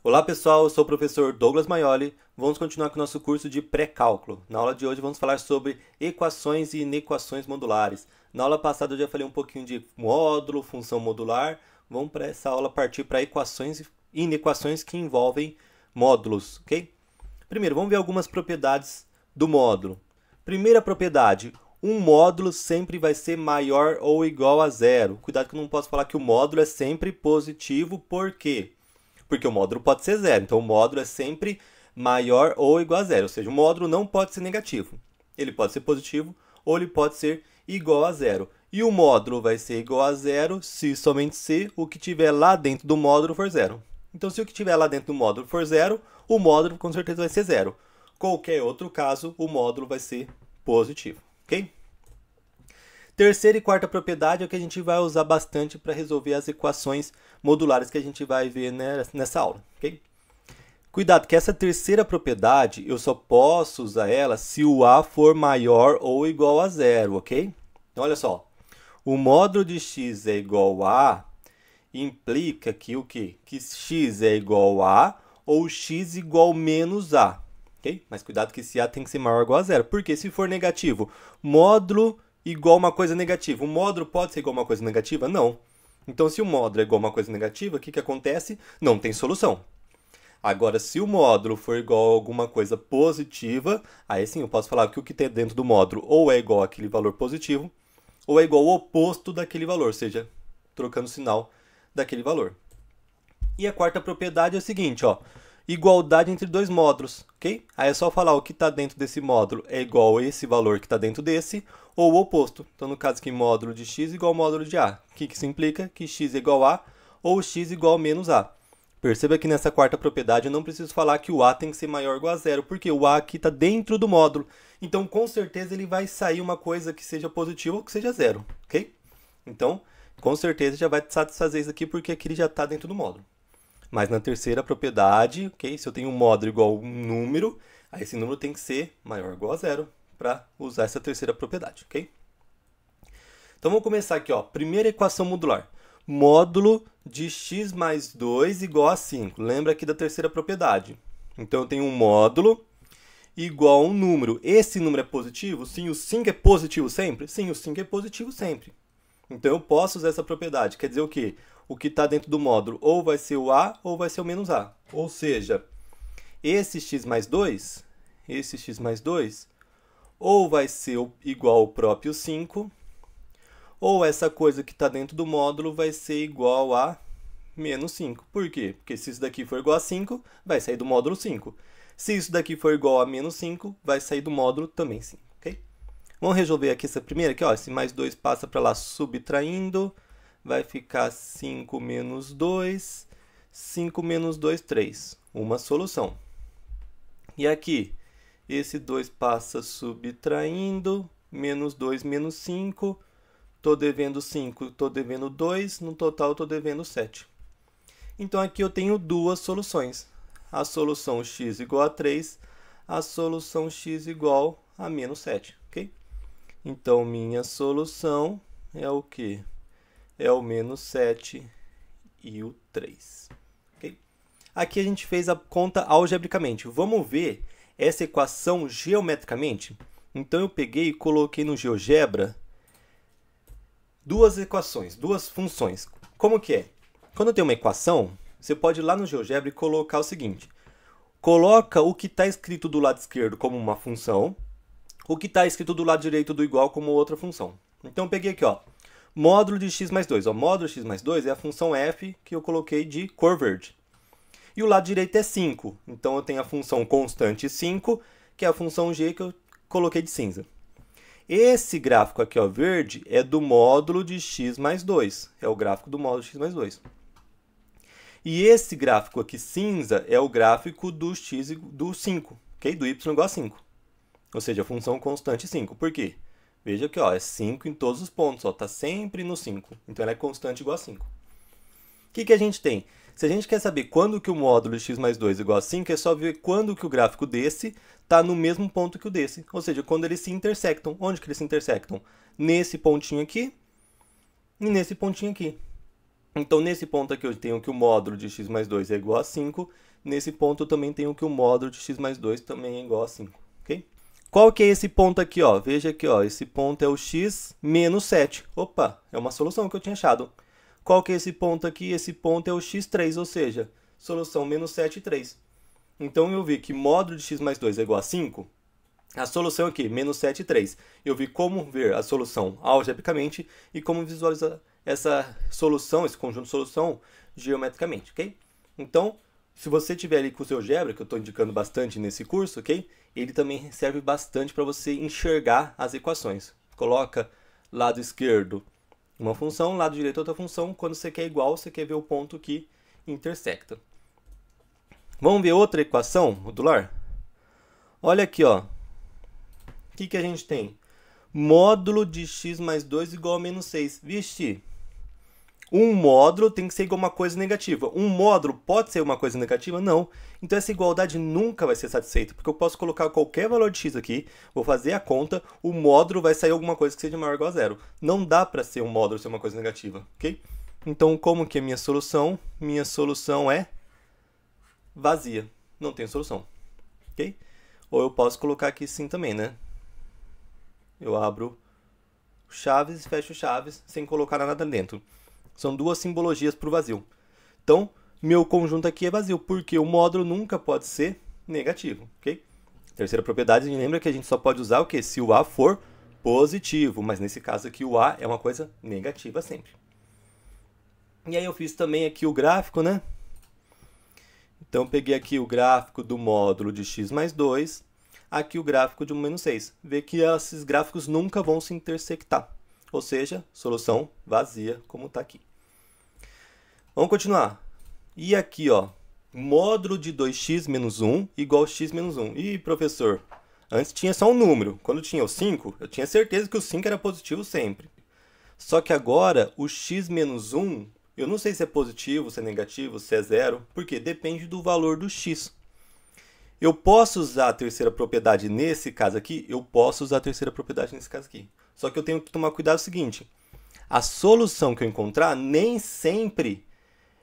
Olá pessoal, eu sou o professor Douglas Maioli. Vamos continuar com o nosso curso de pré-cálculo. Na aula de hoje vamos falar sobre equações e inequações modulares. Na aula passada eu já falei um pouquinho de módulo, função modular. Vamos para essa aula partir para equações e inequações que envolvem módulos, ok? Primeiro, vamos ver algumas propriedades do módulo. Primeira propriedade, um módulo sempre vai ser maior ou igual a zero. Cuidado que eu não posso falar que o módulo é sempre positivo, por quê? Porque o módulo pode ser zero, então o módulo é sempre maior ou igual a zero, ou seja, o módulo não pode ser negativo. Ele pode ser positivo ou ele pode ser igual a zero. E o módulo vai ser igual a zero se somente se o que tiver lá dentro do módulo for zero. Então, se o que tiver lá dentro do módulo for zero, o módulo com certeza vai ser zero. Qualquer outro caso, o módulo vai ser positivo, ok? Terceira e quarta propriedade é o que a gente vai usar bastante para resolver as equações modulares que a gente vai ver nessa aula, ok? Cuidado que essa terceira propriedade eu só posso usar ela se o a for maior ou igual a zero, ok? Então, olha só, o módulo de x é igual a implica que o quê? Que x é igual a ou x igual menos a, ok? Mas cuidado que esse a tem que ser maior ou igual a zero, porque se for negativo, módulo igual a uma coisa negativa. O módulo pode ser igual a uma coisa negativa? Não. Então, se o módulo é igual a uma coisa negativa, o que acontece? Não tem solução. Agora, se o módulo for igual a alguma coisa positiva, aí sim eu posso falar que o que tem dentro do módulo ou é igual àquele valor positivo, ou é igual ao oposto daquele valor, ou seja, trocando o sinal daquele valor. E a quarta propriedade é o seguinte, ó, igualdade entre dois módulos, ok? Aí é só falar o que está dentro desse módulo é igual a esse valor que está dentro desse, ou o oposto. Então, no caso aqui, módulo de x igual ao módulo de a. O que isso implica? Que x é igual a ou x igual a menos a. Perceba que nessa quarta propriedade eu não preciso falar que o a tem que ser maior ou igual a zero, porque o a aqui está dentro do módulo. Então, com certeza, ele vai sair uma coisa que seja positiva ou que seja zero, ok? Então, com certeza já vai satisfazer isso aqui, porque aqui ele já está dentro do módulo. Mas na terceira propriedade, ok? Se eu tenho um módulo igual a um número, aí esse número tem que ser maior ou igual a zero para usar essa terceira propriedade, ok? Então vamos começar aqui, ó. Primeira equação modular. Módulo de x mais 2 igual a 5. Lembra aqui da terceira propriedade. Então eu tenho um módulo igual a um número. Esse número é positivo? Sim, o 5 é positivo sempre? Sim, o 5 é positivo sempre. Então eu posso usar essa propriedade. Quer dizer o quê? O que está dentro do módulo ou vai ser o a ou vai ser o menos a. Ou seja, esse x mais 2, ou vai ser igual ao próprio 5, ou essa coisa que está dentro do módulo vai ser igual a menos 5. Por quê? Porque se isso daqui for igual a 5, vai sair do módulo 5. Se isso daqui for igual a menos 5, vai sair do módulo também 5, ok? Vamos resolver aqui essa primeira aqui, ó. Esse mais 2 passa para lá subtraindo. Vai ficar 5 menos 2. 5 menos 2, 3. Uma solução. E aqui, esse 2 passa subtraindo. Menos 2, menos 5. Estou devendo 5, estou devendo 2. No total, estou devendo 7. Então, aqui eu tenho duas soluções. A solução x igual a 3. A solução x igual a menos 7, ok? Então, minha solução é o quê? É o menos 7 e o 3. Okay? Aqui a gente fez a conta algebricamente. Vamos ver essa equação geometricamente? Então, eu peguei e coloquei no GeoGebra duas equações, duas funções. Como que é? Quando tem uma equação, você pode ir lá no GeoGebra e colocar o seguinte. Coloca o que está escrito do lado esquerdo como uma função, o que está escrito do lado direito do igual como outra função. Então, eu peguei aqui, ó, módulo de x mais 2. Ó, módulo de x mais 2 é a função f que eu coloquei de cor verde. E o lado direito é 5. Então, eu tenho a função constante 5, que é a função g que eu coloquei de cinza. Esse gráfico aqui, ó, verde, é do módulo de x mais 2. É o gráfico do módulo de x mais 2. E esse gráfico aqui cinza é o gráfico do x do 5, ok? Do y igual a 5. Ou seja, a função constante 5. Por quê? Veja que ó, é 5 em todos os pontos, está sempre no 5. Então, ela é constante igual a 5. O que a gente tem? Se a gente quer saber quando que o módulo de x mais 2 é igual a 5, é só ver quando que o gráfico desse está no mesmo ponto que o desse. Ou seja, quando eles se intersectam. Onde que eles se intersectam? Nesse pontinho aqui e nesse pontinho aqui. Então, nesse ponto aqui eu tenho que o módulo de x mais 2 é igual a 5. Nesse ponto eu também tenho que o módulo de x mais 2 também é igual a 5. Ok? Qual que é esse ponto aqui? Ó? Veja aqui, ó, esse ponto é o x menos 7. Opa, é uma solução que eu tinha achado. Qual que é esse ponto aqui? Esse ponto é o x3, ou seja, solução menos 7 e 3. Então, eu vi que módulo de x mais 2 é igual a 5. A solução aqui, menos 7 e 3. Eu vi como ver a solução algebricamente e como visualizar essa solução, esse conjunto de solução, geometricamente, ok? Então, se você tiver ali com o seu GeoGebra, que eu estou indicando bastante nesse curso, ok? Ele também serve bastante para você enxergar as equações. Coloca lado esquerdo uma função, lado direito outra função. Quando você quer igual, você quer ver o ponto que intersecta. Vamos ver outra equação modular? Olha aqui, ó. O que a gente tem? Módulo de x mais 2 igual a menos 6. Vixe, um módulo tem que ser igual a uma coisa negativa. Um módulo pode ser uma coisa negativa? Não. Então essa igualdade nunca vai ser satisfeita, porque eu posso colocar qualquer valor de x aqui, vou fazer a conta, o módulo vai sair alguma coisa que seja maior ou igual a zero. Não dá para ser um módulo ser uma coisa negativa, ok? Então, como que é minha solução? Minha solução é vazia. Não tem solução, ok? Ou eu posso colocar aqui sim também, né? Eu abro chaves e fecho chaves sem colocar nada dentro. São duas simbologias para o vazio. Então, meu conjunto aqui é vazio, porque o módulo nunca pode ser negativo, ok? Terceira propriedade, lembra que a gente só pode usar o quê? Se o A for positivo, mas nesse caso aqui o A é uma coisa negativa sempre. E aí eu fiz também aqui o gráfico, né? Então, peguei aqui o gráfico do módulo de x mais 2, aqui o gráfico de 1 menos 6. Vê que esses gráficos nunca vão se intersectar. Ou seja, solução vazia, como está aqui. Vamos continuar. E aqui, ó, módulo de 2x menos 1 igual a x menos 1. Ih, professor, antes tinha só um número. Quando tinha o 5, eu tinha certeza que o 5 era positivo sempre. Só que agora, o x menos 1, eu não sei se é positivo, se é negativo, se é zero, porque depende do valor do x. Eu posso usar a terceira propriedade nesse caso aqui? Eu posso usar a terceira propriedade nesse caso aqui. Só que eu tenho que tomar cuidado com o seguinte. A solução que eu encontrar nem sempre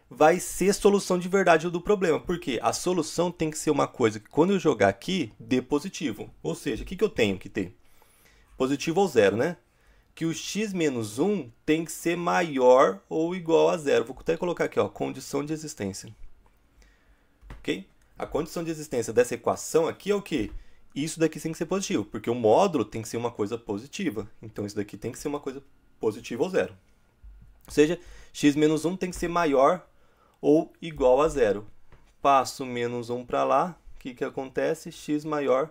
vai ser solução de verdade do problema. Porque a solução tem que ser uma coisa que quando eu jogar aqui, dê positivo. Ou seja, o que eu tenho que ter? Positivo ou zero, né? Que o x menos 1 tem que ser maior ou igual a zero. Vou até colocar aqui, ó, condição de existência. Ok? A condição de existência dessa equação aqui é o quê? Isso daqui tem que ser positivo, porque o módulo tem que ser uma coisa positiva. Então, isso daqui tem que ser uma coisa positiva ou zero. Ou seja, x menos 1 tem que ser maior ou igual a zero. Passo menos 1 para lá, o que acontece? X maior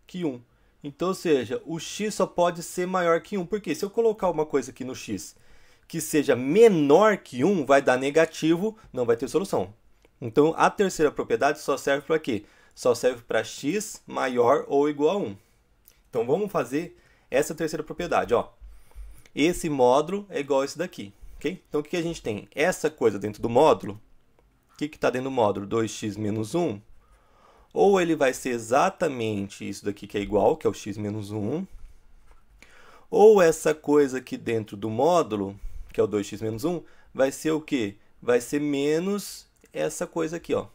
que 1. Então, ou seja, o x só pode ser maior que 1. Porque se eu colocar uma coisa aqui no x que seja menor que 1, vai dar negativo, não vai ter solução. Então, a terceira propriedade só serve para quê? Só serve para x maior ou igual a 1. Então, vamos fazer essa terceira propriedade. Ó. Esse módulo é igual a esse daqui. Okay? Então, o que a gente tem? Essa coisa dentro do módulo. O que está dentro do módulo? 2x menos 1. Ou ele vai ser exatamente isso daqui que é igual, que é o x menos 1. Ou essa coisa aqui dentro do módulo, que é o 2x menos 1, vai ser o quê? Vai ser menos essa coisa aqui, ó.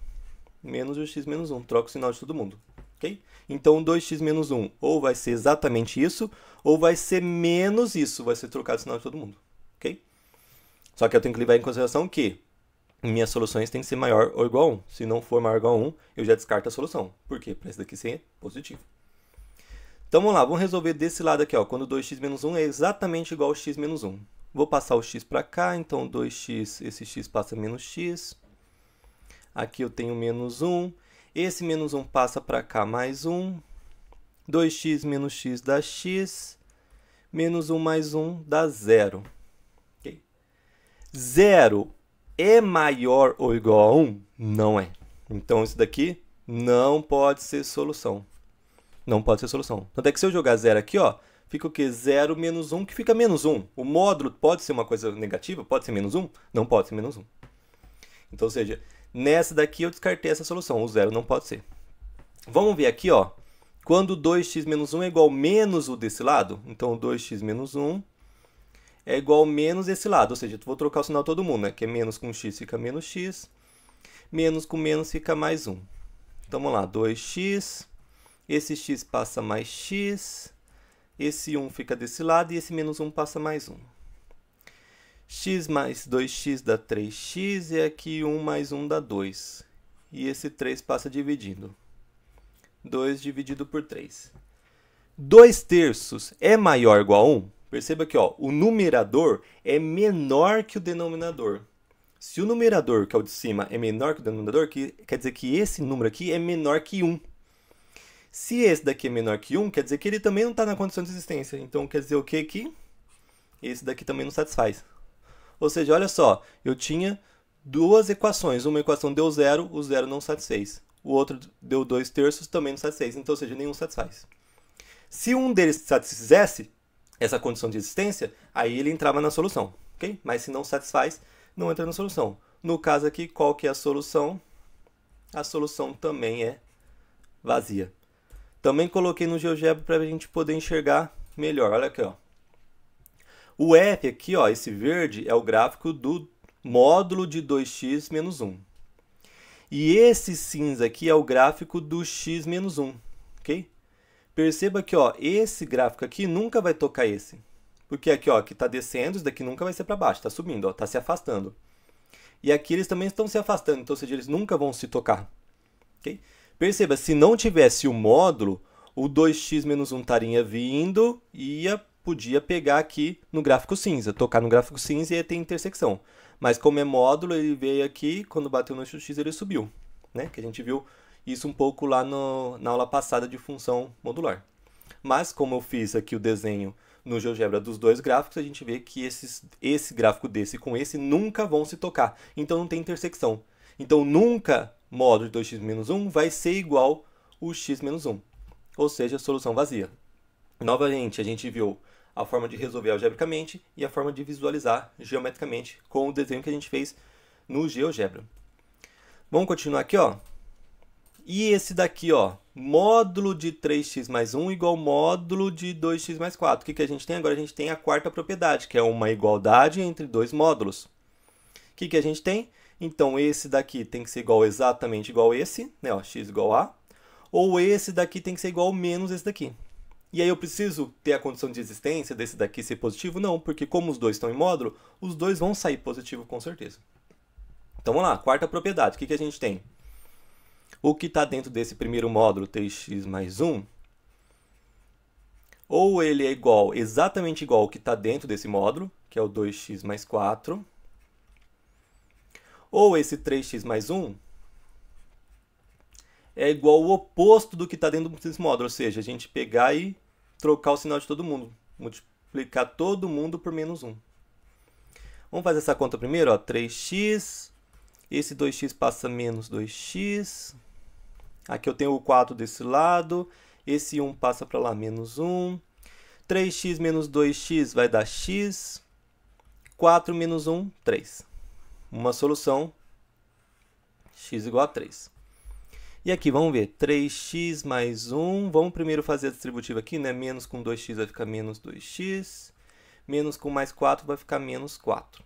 Menos o x menos 1. Troca o sinal de todo mundo. Okay? Então, 2x menos 1 ou vai ser exatamente isso, ou vai ser menos isso. Vai ser trocado o sinal de todo mundo. Okay? Só que eu tenho que levar em consideração que minhas soluções têm que ser maior ou igual a 1. Se não for maior ou igual a 1, eu já descarto a solução. Por quê? Para esse daqui ser positivo. Então, vamos lá. Vamos resolver desse lado aqui, ó. Quando 2x menos 1 é exatamente igual a x menos 1. Vou passar o x para cá. Então, 2x, esse x passa menos x. Aqui eu tenho menos 1. Esse menos 1 passa para cá mais 1. 2x menos x dá x. Menos 1 mais 1 dá 0. Okay? 0 é maior ou igual a 1? Não é. Então, isso daqui não pode ser solução. Não pode ser solução. Tanto é que se eu jogar 0 aqui, ó, fica o quê? 0 menos 1, que fica menos 1. O módulo pode ser uma coisa negativa? Pode ser menos 1? Não pode ser menos 1. Então, ou seja, nessa daqui eu descartei essa solução. O 0 não pode ser. Vamos ver aqui, ó. Quando 2x menos 1 é igual a menos o desse lado. Então, 2x menos 1 é igual a menos esse lado, ou seja, eu vou trocar o sinal todo mundo, né? Que é menos com x fica menos x, menos com menos fica mais 1. Então, vamos lá, 2x, esse x passa mais x, esse 1 fica desse lado e esse menos 1 passa mais 1. X mais 2x dá 3x e aqui 1 mais 1 dá 2. E esse 3 passa dividindo. 2 dividido por 3. 2 terços é maior ou igual a 1? Perceba que ó, o numerador é menor que o denominador. Se o numerador, que é o de cima, é menor que o denominador, quer dizer que esse número aqui é menor que 1. Se esse daqui é menor que 1, quer dizer que ele também não está na condição de existência. Então, quer dizer o que aqui? Esse daqui também não satisfaz. Ou seja, olha só, eu tinha duas equações. Uma equação deu 0, o 0 não satisfez. O outro deu 2 terços, também não satisfez. Então, ou seja, nenhum satisfaz. Se um deles satisfizesse essa condição de existência, aí ele entrava na solução. Okay? Mas se não satisfaz, não entra na solução. No caso aqui, qual que é a solução? A solução também é vazia. Também coloquei no GeoGebra para a gente poder enxergar melhor. Olha aqui, ó. O F aqui, ó, esse verde, é o gráfico do módulo de 2x menos 1. E esse cinza aqui é o gráfico do x menos 1. Ok? Perceba que ó, esse gráfico aqui nunca vai tocar esse. Porque aqui ó, que está descendo, isso daqui nunca vai ser para baixo, está subindo, está se afastando. E aqui eles também estão se afastando, então ou seja, eles nunca vão se tocar. Okay? Perceba, se não tivesse o módulo, o 2x menos 1 estaria vindo e podia pegar aqui no gráfico cinza, tocar no gráfico cinza e ia ter intersecção. Mas como é módulo, ele veio aqui, quando bateu no eixo x ele subiu. Né? Que a gente viu isso um pouco lá na aula passada de função modular. Mas como eu fiz aqui o desenho no GeoGebra dos dois gráficos, a gente vê que esse gráfico desse com esse nunca vão se tocar. Então não tem intersecção. Então nunca módulo de 2x menos 1 vai ser igual o x menos 1. Ou seja, solução vazia. Novamente, a gente viu a forma de resolver algebricamente e a forma de visualizar geometricamente com o desenho que a gente fez no GeoGebra. Vamos continuar aqui, ó. E esse daqui, ó, módulo de 3x mais 1 igual módulo de 2x mais 4. O que a gente tem agora? A gente tem a quarta propriedade, que é uma igualdade entre dois módulos. O que a gente tem? Então, esse daqui tem que ser exatamente igual a esse, né, ó, x igual a. Ou esse daqui tem que ser igual a menos esse daqui. E aí eu preciso ter a condição de existência desse daqui ser positivo? Não, porque como os dois estão em módulo, os dois vão sair positivo com certeza. Então, vamos lá, quarta propriedade. O que a gente tem? O que está dentro desse primeiro módulo, 3x mais 1, ou ele é exatamente igual ao que está dentro desse módulo, que é o 2x mais 4, ou esse 3x mais 1 é igual ao oposto do que está dentro desse módulo, ou seja, a gente pegar e trocar o sinal de todo mundo, multiplicar todo mundo por menos 1. Vamos fazer essa conta primeiro, ó, 3x, esse 2x passa menos 2x, aqui eu tenho o 4 desse lado, esse 1 passa para lá, menos 1, 3x menos 2x vai dar x, 4 menos 1, 3. Uma solução, x igual a 3. E aqui, vamos ver, 3x mais 1, vamos primeiro fazer a distributiva aqui, né? Menos com 2x vai ficar menos 2x, menos com mais 4 vai ficar menos 4.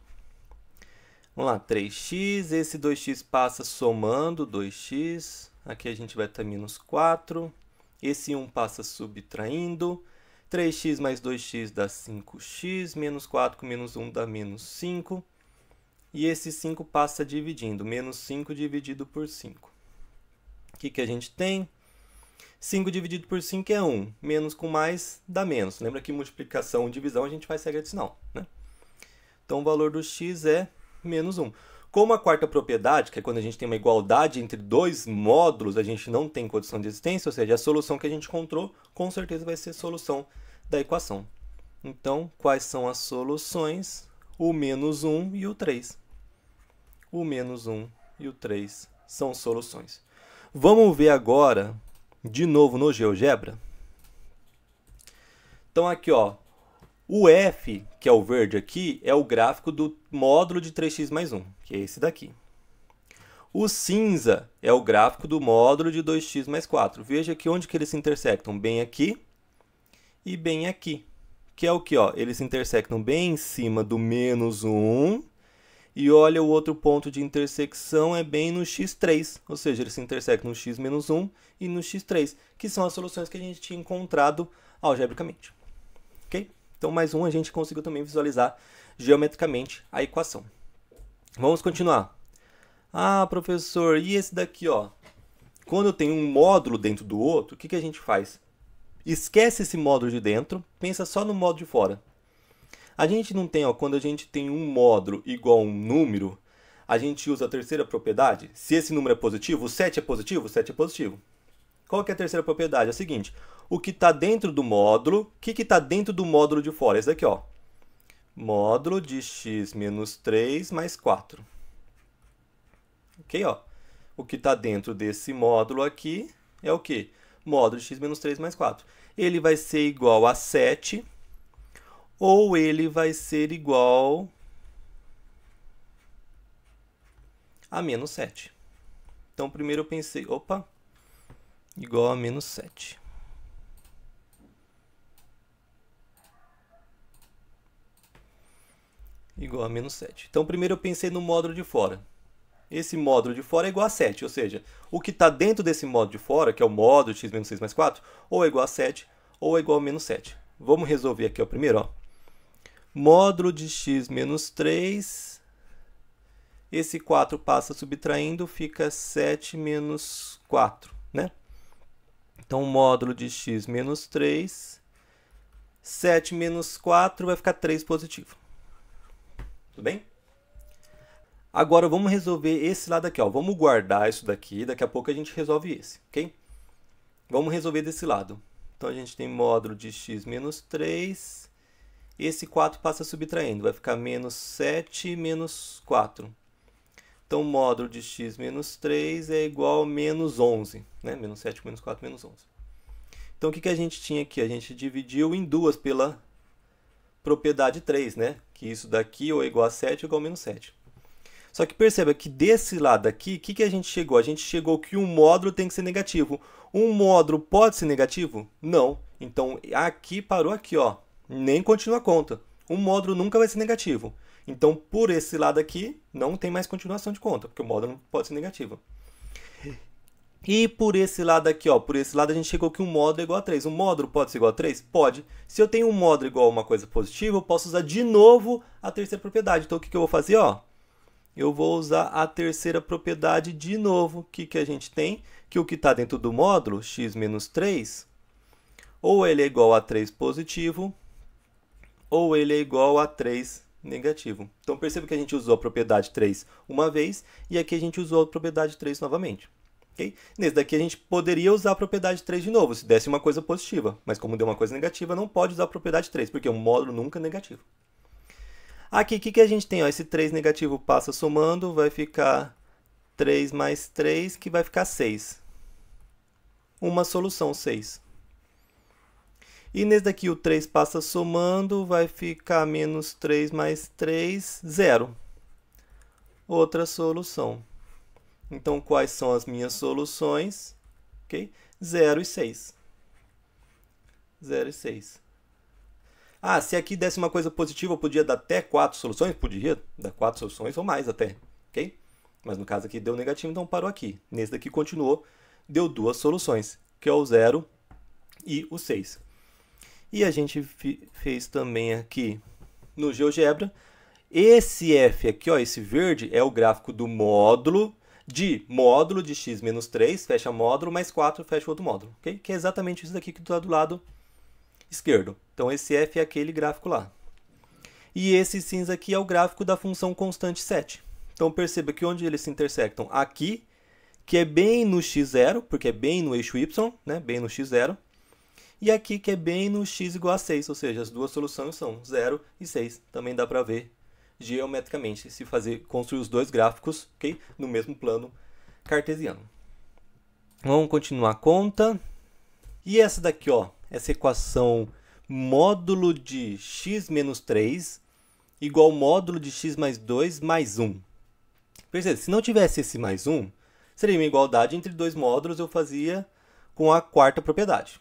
Vamos lá, 3x, esse 2x passa somando 2x, aqui a gente vai ter menos 4, esse 1 passa subtraindo, 3x mais 2x dá 5x, menos 4 com menos 1 dá menos 5, e esse 5 passa dividindo, menos 5 dividido por 5. O que a gente tem? 5 dividido por 5 é 1, menos com mais dá menos. Lembra que multiplicação e divisão a gente faz regra adicional, né? Então o valor do x é menos 1. Como a quarta propriedade, que é quando a gente tem uma igualdade entre dois módulos, a gente não tem condição de existência, ou seja, a solução que a gente encontrou, com certeza vai ser a solução da equação. Então, quais são as soluções? O menos 1 e o 3. O menos 1 e o 3 são soluções. Vamos ver agora, de novo no GeoGebra. Então, aqui, ó, o F, que é o verde aqui, é o gráfico do módulo de 3x mais 1, que é esse daqui. O cinza é o gráfico do módulo de 2x mais 4. Veja aqui onde que eles se intersectam, bem aqui e bem aqui. que é o que? Eles se intersectam bem em cima do menos 1. E olha, o outro ponto de intersecção é bem no x3, ou seja, eles se intersectam no x menos 1 e no x3, que são as soluções que a gente tinha encontrado algebricamente. Ok? Então, mais um, a gente conseguiu também visualizar geometricamente a equação. Vamos continuar. Ah, professor, e esse daqui, ó? Quando eu tenho um módulo dentro do outro, o que a gente faz? Esquece esse módulo de dentro, pensa só no módulo de fora. A gente não tem, quando a gente tem um módulo igual a um número, a gente usa a terceira propriedade. Se esse número é positivo, o 7 é positivo? O 7 é positivo. Qual que é a terceira propriedade? É o seguinte, o que está dentro do módulo, o que está dentro do módulo de fora? Esse daqui, ó. Módulo de x menos 3 mais 4. Ok, ó. O que está dentro desse módulo aqui é o quê? Módulo de x menos 3 mais 4. Ele vai ser igual a 7, ou ele vai ser igual a menos 7. Então, primeiro eu pensei, opa, igual a menos 7. Igual a menos 7. Então, primeiro eu pensei no módulo de fora. Esse módulo de fora é igual a 7, ou seja, o que está dentro desse módulo de fora, que é o módulo de x menos 6 mais 4, ou é igual a 7, ou é igual a menos 7. Vamos resolver aqui, ó, primeiro, ó. Módulo de x menos 3, esse 4 passa subtraindo, fica 7 menos 4, né? Então, módulo de x menos 3, 7 menos 4 vai ficar 3 positivo. Tudo bem? Agora, vamos resolver esse lado aqui, ó. Vamos guardar isso daqui, daqui a pouco a gente resolve esse, ok? Vamos resolver desse lado. Então, a gente tem módulo de x menos 3... Esse 4 passa subtraindo, vai ficar menos 7 menos 4. Então, módulo de x menos 3 é igual a menos 11. Né? Menos 7 menos 4, menos 11. Então, o que a gente tinha aqui? A gente dividiu em duas pela propriedade 3, né? Que isso daqui ou é igual a 7 ou igual a menos 7. Só que perceba que desse lado aqui, o que a gente chegou? A gente chegou que um módulo tem que ser negativo. Um módulo pode ser negativo? Não. Então, aqui parou aqui, ó. Nem continua a conta. Um módulo nunca vai ser negativo. Então, por esse lado aqui, não tem mais continuação de conta, porque o módulo não pode ser negativo. E por esse lado aqui, ó, por esse lado a gente chegou que um módulo é igual a 3. Um módulo pode ser igual a 3? Pode. Se eu tenho um módulo igual a uma coisa positiva, eu posso usar de novo a terceira propriedade. Então, o que eu vou fazer? Ó, eu vou usar a terceira propriedade de novo. O que a gente tem? Que o que está dentro do módulo, x menos 3, ou ele é igual a 3 positivo, ou ele é igual a 3 negativo. Então, perceba que a gente usou a propriedade 3 uma vez, e aqui a gente usou a propriedade 3 novamente. Okay? Nesse daqui a gente poderia usar a propriedade 3 de novo, se desse uma coisa positiva. Mas como deu uma coisa negativa, não pode usar a propriedade 3, porque o módulo nunca é negativo. Aqui, o que a gente tem? Ó, esse 3 negativo passa somando, vai ficar 3 mais 3, que vai ficar 6. Uma solução, 6. E nesse daqui o 3 passa somando, vai ficar menos 3 mais 3, 0. Outra solução. Então, quais são as minhas soluções? Okay? 0 e 6. 0 e 6. Ah, se aqui desse uma coisa positiva, eu podia dar até 4 soluções? Podia dar 4 soluções ou mais até. Okay? Mas no caso aqui deu negativo, então parou aqui. Nesse daqui continuou, deu 2 soluções, que é o 0 e o 6. E a gente fez também aqui no GeoGebra. Esse F aqui, ó, esse verde, é o gráfico do módulo de x menos 3, fecha módulo, mais 4, fecha outro módulo. Okay? Que é exatamente isso daqui que está do lado esquerdo. Então, esse F é aquele gráfico lá. E esse cinza aqui é o gráfico da função constante 7. Então, perceba que onde eles se intersectam aqui, que é bem no x0, porque é bem no eixo y, né? Bem no x0. E aqui que é bem no x igual a 6, ou seja, as duas soluções são 0 e 6. Também dá para ver geometricamente, se construir os dois gráficos, okay? No mesmo plano cartesiano. Vamos continuar a conta. E essa daqui, ó, essa equação módulo de x menos 3 igual módulo de x mais 2 mais 1. Percebe, se não tivesse esse mais 1, seria uma igualdade entre dois módulos, eu fazia com a quarta propriedade.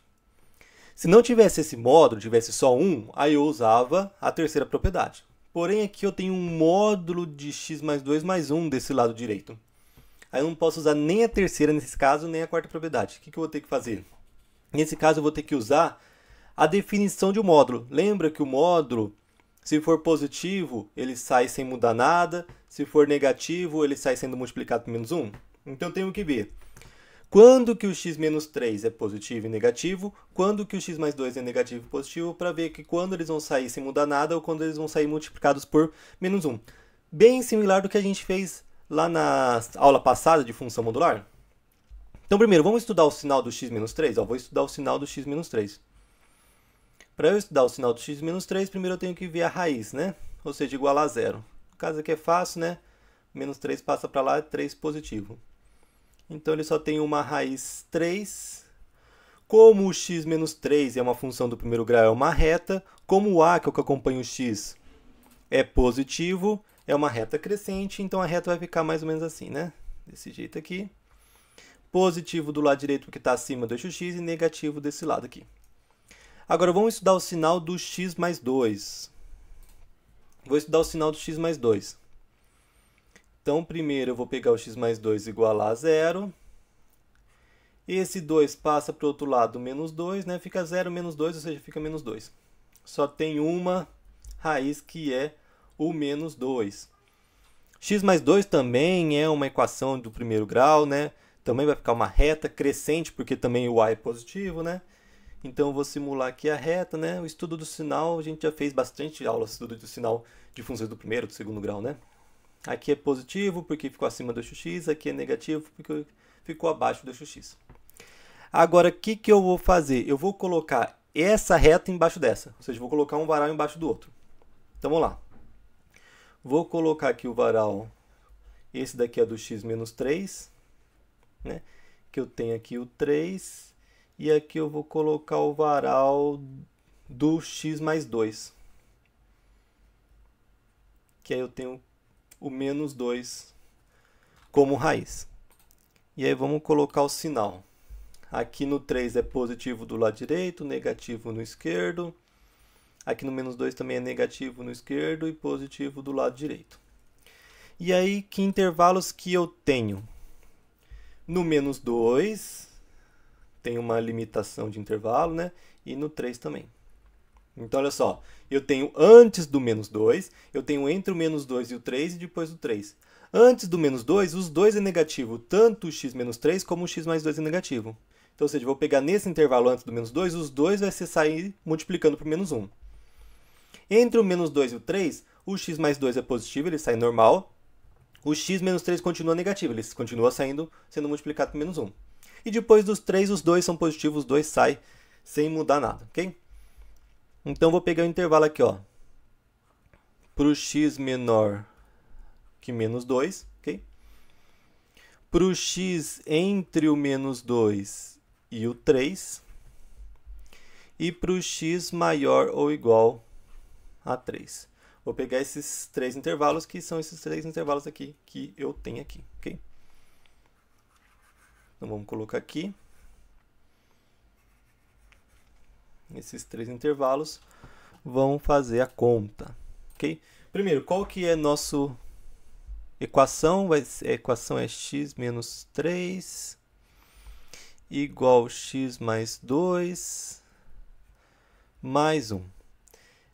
Se não tivesse esse módulo, tivesse só um, aí eu usava a terceira propriedade. Porém, aqui eu tenho um módulo de x mais 2 mais 1 desse lado direito. Aí eu não posso usar nem a terceira nesse caso, nem a quarta propriedade. O que eu vou ter que fazer? Nesse caso, eu vou ter que usar a definição de um módulo. Lembra que o módulo, se for positivo, ele sai sem mudar nada. Se for negativo, ele sai sendo multiplicado por menos 1. Então, eu tenho que ver quando que o x menos 3 é positivo e negativo, quando que o x mais 2 é negativo e positivo, para ver que quando eles vão sair sem mudar nada ou quando eles vão sair multiplicados por menos 1. Bem similar do que a gente fez lá na aula passada de função modular. Então, primeiro, vamos estudar o sinal do x menos 3? Vou estudar o sinal do x menos 3. Para eu estudar o sinal do x menos 3, primeiro eu tenho que ver a raiz, né? Ou seja, igual a zero. No caso aqui é fácil, né? Menos 3 passa para lá, é 3 positivo. Então, ele só tem uma raiz 3. Como o x menos 3 é uma função do primeiro grau, é uma reta. Como o a, que é o que acompanha o x, é positivo, é uma reta crescente. Então, a reta vai ficar mais ou menos assim, né? Desse jeito aqui. Positivo do lado direito, porque está acima do eixo x, e negativo desse lado aqui. Agora, vamos estudar o sinal do x mais 2. Vou estudar o sinal do x mais 2. Então, primeiro eu vou pegar o x mais 2 igual a zero. Esse 2 passa para o outro lado, menos 2, né? Fica 0 menos 2, ou seja, fica menos 2. Só tem uma raiz que é o menos 2. X mais 2 também é uma equação do primeiro grau, né? Também vai ficar uma reta crescente, porque também o a é positivo, né? Então, eu vou simular aqui a reta, né? O estudo do sinal, a gente já fez bastante aula de estudo do sinal de funções do primeiro e do segundo grau, né? Aqui é positivo, porque ficou acima do eixo x. Aqui é negativo, porque ficou abaixo do eixo x. Agora, o que eu vou fazer? Eu vou colocar essa reta embaixo dessa. Ou seja, vou colocar um varal embaixo do outro. Então, vamos lá. Vou colocar aqui o varal. Esse daqui é do x menos 3. Né? Que eu tenho aqui o 3. E aqui eu vou colocar o varal do x mais 2. Que aí eu tenho o menos 2 como raiz. E aí vamos colocar o sinal. Aqui no 3 é positivo do lado direito, negativo no esquerdo. Aqui no menos 2 também é negativo no esquerdo e positivo do lado direito. E aí, que intervalos que eu tenho? No menos 2, tem uma limitação de intervalo, né? E no 3 também. Então, olha só, eu tenho antes do menos 2, eu tenho entre o menos 2 e o 3 e depois do 3. Antes do menos 2, os dois é negativo, tanto o x menos 3 como o x mais 2 é negativo. Então, ou seja, eu vou pegar nesse intervalo antes do menos 2, os dois vai ser sair multiplicando por menos 1. Entre o menos 2 e o 3, o x mais 2 é positivo, ele sai normal. O x menos 3 continua negativo, ele continua sendo multiplicado por menos 1. E depois dos 3, os dois são positivos, os dois saem sem mudar nada, ok? Então, vou pegar o intervalo aqui, ó, para o x menor que menos 2, ok? Para o x entre o menos 2 e o 3. E para o x maior ou igual a 3. Vou pegar esses três intervalos, que são esses três intervalos aqui que eu tenho aqui, ok? Então, vamos colocar aqui. Esses três intervalos vão fazer a conta, ok? Primeiro, qual que é a nossa equação? A equação é x menos 3 igual x mais 2 mais 1.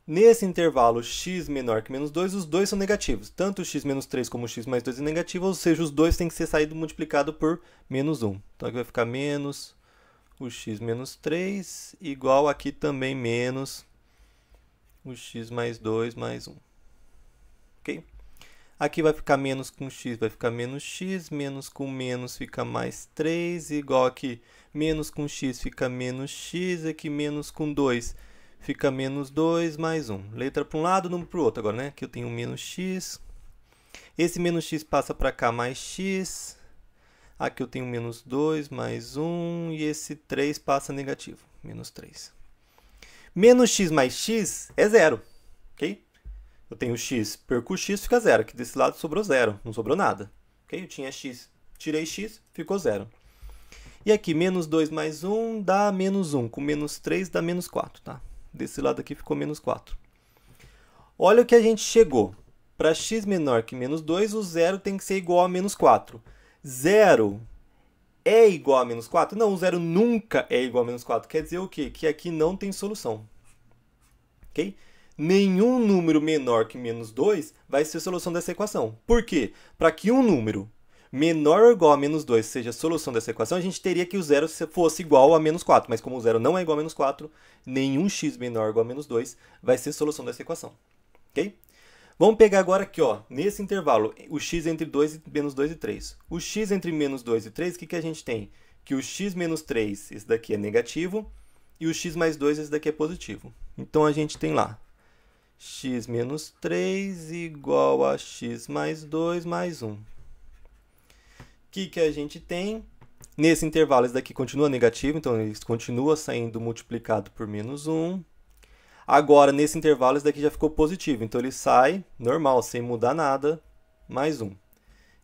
Nesse intervalo x menor que menos 2, os dois são negativos. Tanto o x menos 3 como o x mais 2 é negativo, ou seja, os dois têm que ser saído multiplicado por menos 1. Então, aqui vai ficar menos o x menos 3, igual aqui também menos o x mais 2 mais 1. Ok? Aqui vai ficar menos com x, vai ficar menos com menos fica mais 3, igual aqui menos com x fica menos x, aqui menos com 2 fica menos 2 mais 1. Letra para um lado, número para o outro. Agora, né? Aqui eu tenho menos x. Esse menos x passa para cá mais x. Aqui eu tenho menos 2 mais 1. E esse 3 passa negativo. Menos 3. Menos x mais x é zero. Ok? Eu tenho x, perco x, fica zero. Aqui desse lado sobrou zero. Não sobrou nada. Ok? Eu tinha x, tirei x, ficou zero. E aqui, menos 2 mais 1 dá menos 1. Com menos 3 dá menos 4, tá? Desse lado aqui ficou menos 4. Olha o que a gente chegou. Para x menor que menos 2, o zero tem que ser igual a menos 4. Zero é igual a menos 4? Não, o zero nunca é igual a menos 4. Quer dizer o quê? Que aqui não tem solução. Ok? Nenhum número menor que menos 2 vai ser a solução dessa equação. Por quê? Para que um número menor ou igual a menos 2 seja a solução dessa equação, a gente teria que o zero fosse igual a menos 4. Mas como o zero não é igual a menos 4, nenhum x menor ou igual a menos 2 vai ser a solução dessa equação. Ok? Vamos pegar agora aqui, ó, nesse intervalo, o x entre 2 e menos 2 e 3. O x entre menos 2 e 3, o que a gente tem? Que o x menos 3, esse daqui é negativo, e o x mais 2, esse daqui é positivo. Então, a gente tem lá x menos 3 igual a x mais 2 mais 1. O que a gente tem? Nesse intervalo, esse daqui continua negativo, então ele continua saindo multiplicado por menos 1. Agora, nesse intervalo, esse daqui já ficou positivo. Então, ele sai normal, sem mudar nada, mais 1.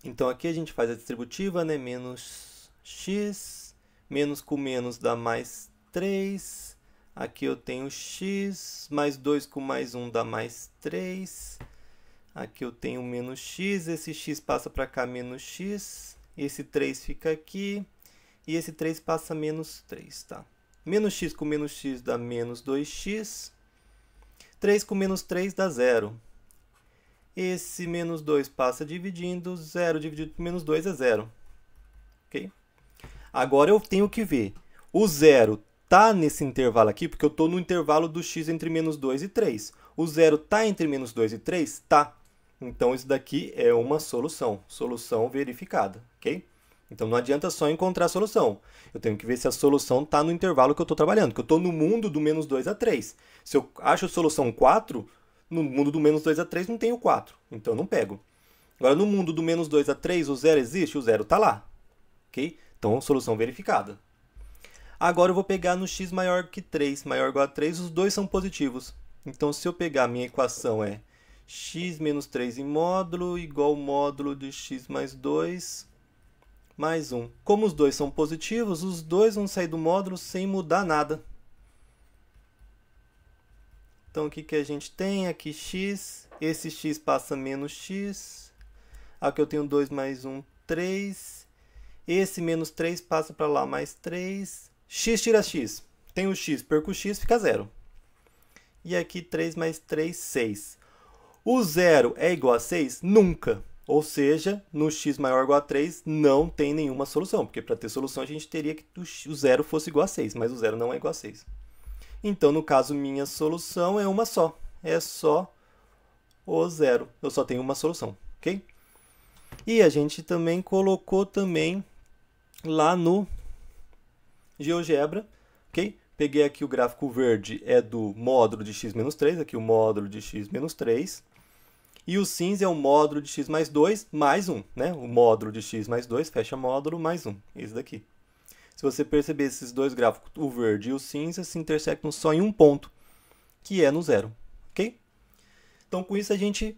Então, aqui a gente faz a distributiva, né? Menos x, menos com menos dá mais 3. Aqui eu tenho x, mais 2 com mais 1 dá mais 3. Aqui eu tenho menos x, esse x passa para cá, menos x. Esse 3 fica aqui, e esse 3 passa menos 3, tá? Menos x com menos x dá menos 2x. 3 com menos 3 dá 0. Esse menos 2 passa dividindo, 0 dividido por menos 2 é 0. Ok? Agora eu tenho que ver. O 0 está nesse intervalo aqui, porque eu estou no intervalo do x entre menos 2 e 3. O 0 está entre menos 2 e 3? Tá. Então, isso daqui é uma solução. Solução verificada. Ok? Então, não adianta só encontrar a solução. Eu tenho que ver se a solução está no intervalo que eu estou trabalhando, porque eu estou no mundo do menos 2 a 3. Se eu acho a solução 4, no mundo do menos 2 a 3 não tenho 4, então eu não pego. Agora, no mundo do menos 2 a 3, o zero existe? O zero está lá. Ok? Então, solução verificada. Agora, eu vou pegar no x maior que 3, maior ou igual a 3, os dois são positivos. Então, se eu pegar a minha equação é x menos 3 em módulo igual ao módulo de x mais 2... mais 1. Como os dois são positivos, os dois vão sair do módulo sem mudar nada. Então, o que a gente tem? Aqui x, esse x passa menos x. Aqui eu tenho 2 mais 1, 3. Esse menos 3 passa para lá, mais 3. X tira x. Tem o x, perco o x, fica 0. E aqui 3 mais 3, 6. O 0 é igual a 6? Nunca. Ou seja, no x maior ou igual a 3 não tem nenhuma solução, porque para ter solução a gente teria que o zero fosse igual a 6, mas o zero não é igual a 6. Então, no caso, minha solução é uma só. É só o zero. Eu só tenho uma solução, ok? E a gente também colocou também lá no GeoGebra, ok? Peguei aqui o gráfico verde, é do módulo de x menos 3, aqui o módulo de x menos 3. E o cinza é o módulo de x mais 2 mais 1, né? O módulo de x mais 2, fecha módulo, mais 1. Esse daqui. Se você perceber esses dois gráficos, o verde e o cinza, se intersectam só em um ponto, que é no zero. Ok? Então, com isso, a gente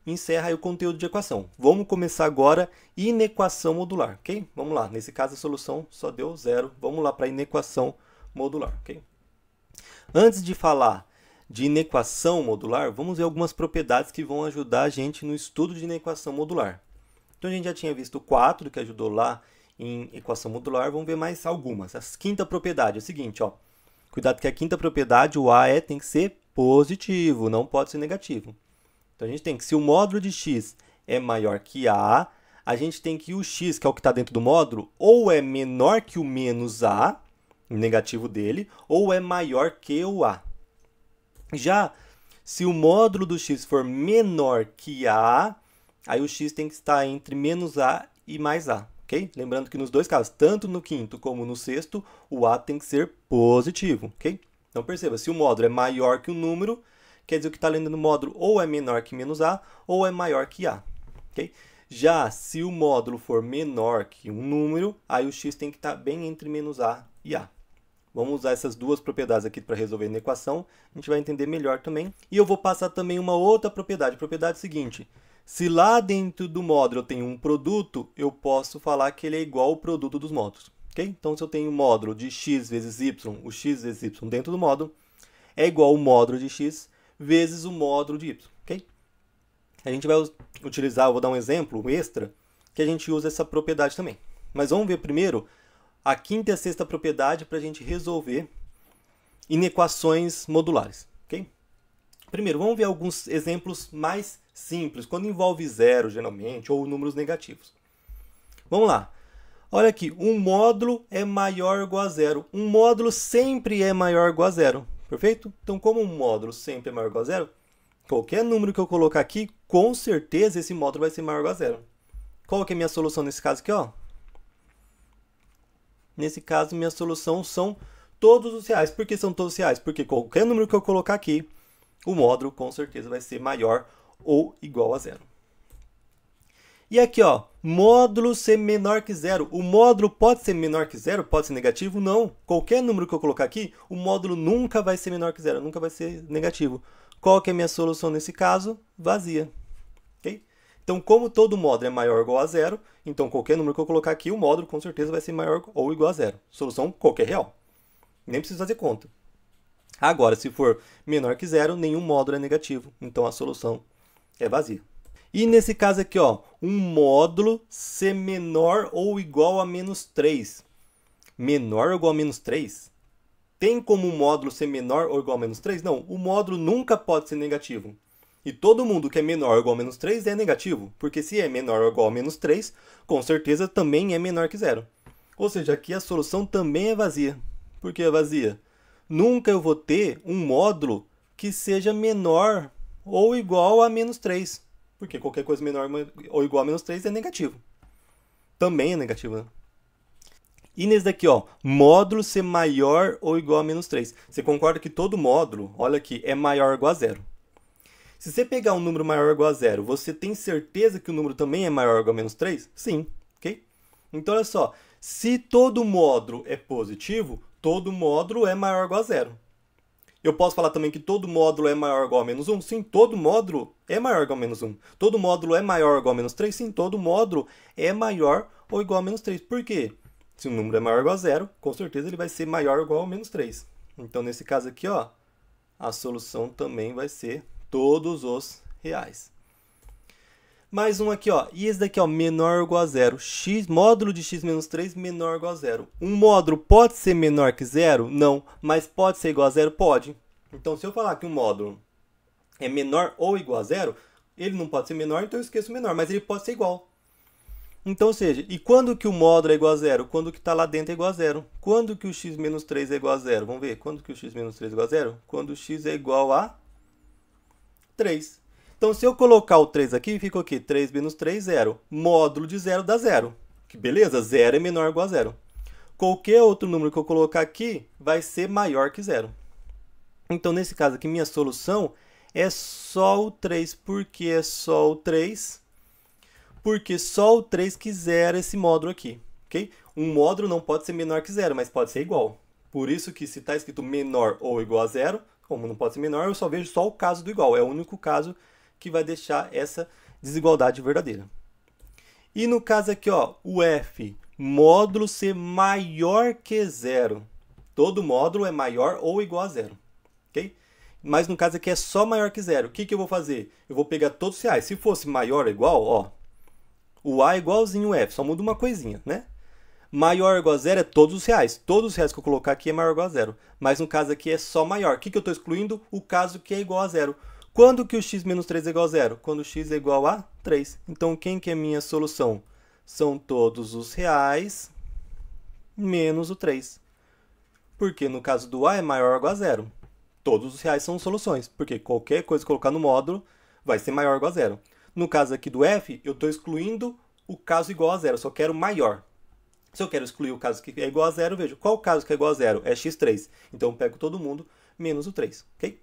encerra aí o conteúdo de equação. Vamos começar agora inequação modular. Ok? Vamos lá. Nesse caso, a solução só deu 0. Vamos lá para a inequação modular. Ok? Antes de falar de inequação modular, vamos ver algumas propriedades que vão ajudar a gente no estudo de inequação modular. Então, a gente já tinha visto o 4, que ajudou lá em equação modular. Vamos ver mais algumas. A quinta propriedade é o seguinte, ó. Cuidado que a quinta propriedade, o A tem que ser positivo, não pode ser negativo. Então, a gente tem que, se o módulo de x é maior que A, a gente tem que o x, que é o que está dentro do módulo, ou é menor que o menos A, o negativo dele, ou é maior que o A. Já se o módulo do x for menor que A, aí o x tem que estar entre menos A e mais A. Okay? Lembrando que nos dois casos, tanto no quinto como no sexto, o A tem que ser positivo. Okay? Então perceba, se o módulo é maior que o número, quer dizer que o que está lendo no módulo ou é menor que menos A, ou é maior que A. Okay? Já se o módulo for menor que um número, aí o x tem que estar bem entre menos A e A. Vamos usar essas duas propriedades aqui para resolver a equação, a gente vai entender melhor também. E eu vou passar também uma outra propriedade, a propriedade seguinte. Se lá dentro do módulo eu tenho um produto, eu posso falar que ele é igual ao produto dos módulos. ok? Então, se eu tenho o módulo de x vezes y, o x vezes y dentro do módulo, é igual ao módulo de x vezes o módulo de y, ok? A gente vai utilizar, eu vou dar um exemplo um extra, que a gente usa essa propriedade também. Mas vamos ver primeiro a quinta e a sexta propriedade para a gente resolver inequações modulares, ok? Primeiro, vamos ver alguns exemplos mais simples, quando envolve zero, geralmente, ou números negativos. Vamos lá. Olha aqui, um módulo é maior ou igual a zero. Um módulo sempre é maior ou igual a zero, perfeito? Então, como um módulo sempre é maior ou igual a zero, qualquer número que eu colocar aqui, com certeza esse módulo vai ser maior ou igual a zero. Qual que é a minha solução nesse caso aqui, ó? Nesse caso, minha solução são todos os reais. Por que são todos os reais? Porque qualquer número que eu colocar aqui, o módulo com certeza vai ser maior ou igual a zero. E aqui, ó, módulo ser menor que zero. O módulo pode ser menor que zero? Pode ser negativo? Não. Qualquer número que eu colocar aqui, o módulo nunca vai ser menor que zero, nunca vai ser negativo. Qual que é a minha solução nesse caso? Vazia. Okay? Então, como todo módulo é maior ou igual a zero, então qualquer número que eu colocar aqui, o módulo com certeza vai ser maior ou igual a zero. Solução qualquer real. Nem preciso fazer conta. Agora, se for menor que zero, nenhum módulo é negativo. Então, a solução é vazia. E nesse caso aqui, ó, um módulo ser menor ou igual a menos 3. Menor ou igual a menos 3? Tem como um módulo ser menor ou igual a menos 3? Não, o módulo nunca pode ser negativo. E todo mundo que é menor ou igual a menos 3 é negativo, porque se é menor ou igual a menos 3, com certeza também é menor que zero. Ou seja, aqui a solução também é vazia. Por que é vazia? Nunca eu vou ter um módulo que seja menor ou igual a menos 3. Porque qualquer coisa menor ou igual a menos 3 é negativo. Também é negativo, né? E nesse daqui, ó, módulo ser maior ou igual a menos 3. Você concorda que todo módulo, olha aqui, é maior ou igual a zero. Se você pegar um número maior ou igual a zero, você tem certeza que o número também é maior ou igual a menos 3? Sim, ok? Então, olha só, se todo módulo é positivo, todo módulo é maior ou igual a zero. Eu posso falar também que todo módulo é maior ou igual a menos 1? Sim, todo módulo é maior ou igual a menos 1. Todo módulo é maior ou igual a menos 3? Sim, todo módulo é maior ou igual a menos 3. Por quê? Se o número é maior ou igual a zero, com certeza ele vai ser maior ou igual a menos 3. Então, nesse caso aqui, ó, a solução também vai ser todos os reais. Mais um aqui, ó. E esse daqui, ó, menor ou igual a zero. X, módulo de x menos 3 menor ou igual a zero. Um módulo pode ser menor que zero? Não. Mas pode ser igual a zero? Pode. Então, se eu falar que um módulo é menor ou igual a zero, ele não pode ser menor, então eu esqueço o menor. Mas ele pode ser igual. Então, ou seja, e quando que o módulo é igual a zero? Quando que está lá dentro é igual a zero. Quando que o x menos 3 é igual a zero? Vamos ver. Quando que o x menos 3 é igual a zero? Quando o x é igual a 3. Então, se eu colocar o 3 aqui, fica o quê? 3 menos 3, 0. Módulo de 0 dá 0. Que beleza? 0 é menor ou igual a 0. Qualquer outro número que eu colocar aqui vai ser maior que 0. Então, nesse caso aqui, minha solução é só o 3. Por que é só o 3? Porque só o 3 que zera esse módulo aqui. Okay? Um módulo não pode ser menor que 0, mas pode ser igual. Por isso que se está escrito menor ou igual a 0, como não pode ser menor, eu só vejo só o caso do igual. É o único caso que vai deixar essa desigualdade verdadeira. E no caso aqui, ó, o f, módulo ser maior que zero. Todo módulo é maior ou igual a zero. Okay? Mas no caso aqui é só maior que zero. O que eu vou fazer? Eu vou pegar todos os reais. Se fosse maior ou igual, ó, o a é igualzinho o f, só muda uma coisinha, né? Maior ou igual a zero é todos os reais. Todos os reais que eu colocar aqui é maior ou igual a zero. Mas no caso aqui é só maior. O que eu estou excluindo? O caso que é igual a zero. Quando que o x menos 3 é igual a zero? Quando o x é igual a 3. Então, quem que é a minha solução? São todos os reais menos o 3. Porque no caso do a é maior ou igual a zero. Todos os reais são soluções, porque qualquer coisa que colocar no módulo vai ser maior ou igual a zero. No caso aqui do f, eu estou excluindo o caso igual a zero, eu só quero maior. Se eu quero excluir o caso que é igual a zero, vejo qual o caso que é igual a zero? É x3. Então, eu pego todo mundo menos o 3. Ok?